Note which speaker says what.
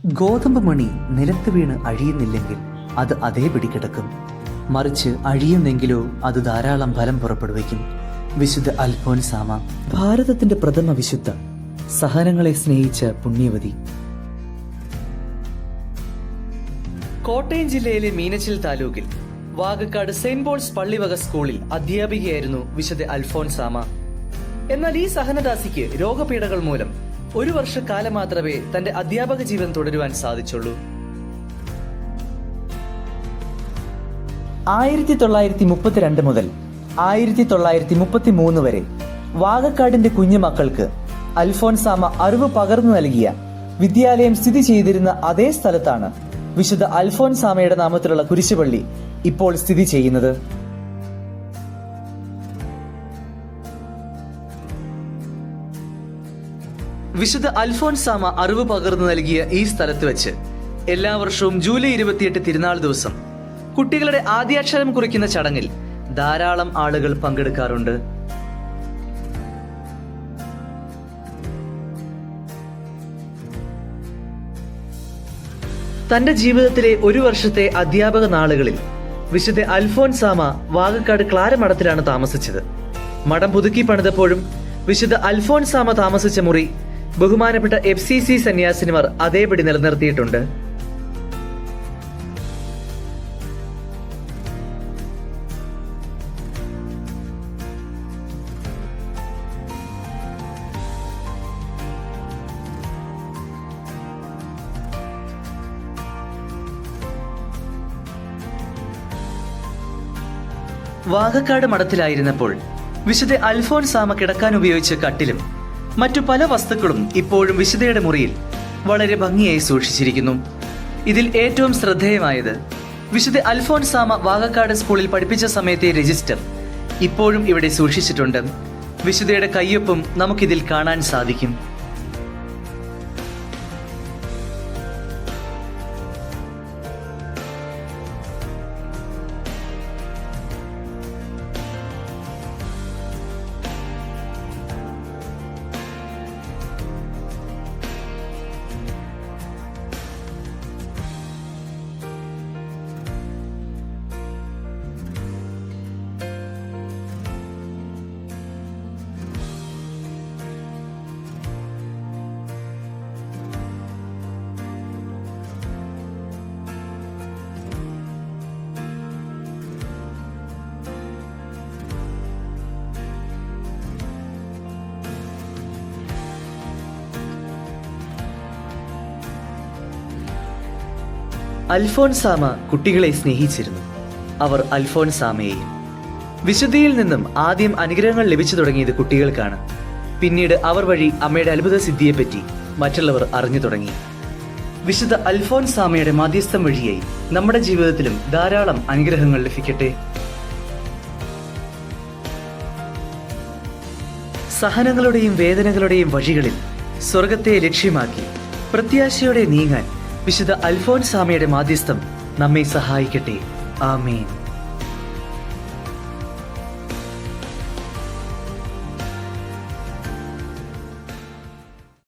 Speaker 1: ഗോതമ്പ് മണി നിലത്ത് വീണ് അഴിയുന്നില്ലെങ്കിൽ അത് അതേപടി കിടക്കും. മറിച്ച് അഴിയുന്നെങ്കിലോ അത് ധാരാളം ഫലം പുറപ്പെടുവിക്കും. വിശുദ്ധ അൽഫോൻസാമ ഭാരതത്തിന്റെ പ്രഥമ വിശുദ്ധ, സഹനങ്ങളെ സ്നേഹിച്ച പുണ്യവതി. കോട്ടയം ജില്ലയിലെ മീനച്ചിൽ താലൂക്കിൽ വാകക്കാട് സെന്റ് പോൾസ് പള്ളിവക സ്കൂളിൽ അധ്യാപികയായിരുന്നു വിശുദ്ധ അൽഫോൻസാമ. എന്നാൽ ഈ സഹനദാസിക്ക് രോഗപീഠകൾ മൂലം 1 വർഷക്കാലം മാത്രമേ തന്റെ അധ്യാപക ജീവൻ തുടരുവാൻ സാധിച്ചുള്ളൂ. 1932 മുതൽ 1933 വരെ വാകക്കാടിന്റെ കുഞ്ഞുമക്കൾക്ക് അൽഫോൻസാമ അറിവ് പകർന്നു നൽകിയ വിദ്യാലയം സ്ഥിതി ചെയ്തിരുന്ന അതേ സ്ഥലത്താണ് വിശുദ്ധ അൽഫോൻസാമയുടെ നാമത്തിലുള്ള കുരിശുപള്ളി ഇപ്പോൾ സ്ഥിതി ചെയ്യുന്നത്. വിശുദ്ധ അൽഫോൻസാമ അറിവ് പകർന്നു നൽകിയ ഈ സ്ഥലത്ത് വെച്ച് എല്ലാ വർഷവും ജൂലൈ 28 തിരുനാൾ ദിവസം കുട്ടികളുടെ ആദ്യാക്ഷരം കുറിക്കുന്ന ചടങ്ങിൽ ധാരാളം ആളുകൾ പങ്കെടുക്കാറുണ്ട്. തന്റെ ജീവിതത്തിലെ 1 വർഷത്തെ അധ്യാപക നാളുകളിൽ വിശുദ്ധ അൽഫോൻസാമ വാകക്കാട് ക്ലാര മഠത്തിലാണ് താമസിച്ചത്. മഠം പുതുക്കി പണിതപ്പോഴും വിശുദ്ധ അൽഫോൻസാമ താമസിച്ച മുറി ബഹുമാനപ്പെട്ട FCC സന്യാസിനിമാർ അതേപടി നിലനിർത്തിയിട്ടുണ്ട്. വാകക്കാട് മഠത്തിലായിരുന്നപ്പോൾ വിശുദ്ധ അൽഫോൻസാമ കിടക്കാൻ ഉപയോഗിച്ച കട്ടിലും മറ്റു പല വസ്തുക്കളും ഇപ്പോഴും വിശുദ്ധയുടെ മുറിയിൽ വളരെ ഭംഗിയായി സൂക്ഷിച്ചിരിക്കുന്നു. ഇതിൽ ഏറ്റവും ശ്രദ്ധേയമായത് വിശുദ്ധ അൽഫോൻസാമ വാകക്കാട് സ്കൂളിൽ പഠിപ്പിച്ച സമയത്തെ രജിസ്റ്റർ ഇപ്പോഴും ഇവിടെ സൂക്ഷിച്ചിട്ടുണ്ട്. വിശുദ്ധയുടെ കയ്യൊപ്പും നമുക്കിതിൽ കാണാൻ സാധിക്കും. അൽഫോൻസാമ കുട്ടികളെ സ്നേഹിച്ചിരുന്നു. അവർ അൽഫോൻസാമയെയും. വിശുദ്ധിയിൽ നിന്നും ആദ്യം അനുഗ്രഹങ്ങൾ ലഭിച്ചു തുടങ്ങിയത് കുട്ടികൾക്കാണ്. പിന്നീട് അവർ വഴി അമ്മയുടെ അത്ഭുത സിദ്ധിയെപ്പറ്റി മറ്റുള്ളവർ അറിഞ്ഞു തുടങ്ങി. വിശുദ്ധ അൽഫോൻസാമയുടെ മാധ്യസ്ഥം വഴിയായി നമ്മുടെ ജീവിതത്തിലും ധാരാളം അനുഗ്രഹങ്ങൾ ലഭിക്കട്ടെ. സഹനങ്ങളുടെയും വേദനകളുടെയും വഴികളിൽ സ്വർഗത്തെ ലക്ഷ്യമാക്കി പ്രത്യാശയോടെ നീങ്ങാൻ വിശുദ്ധ അൽഫോൻസാമയുടെ മാധ്യസ്ഥം നമ്മെ സഹായിക്കട്ടെ. ആമേൻ.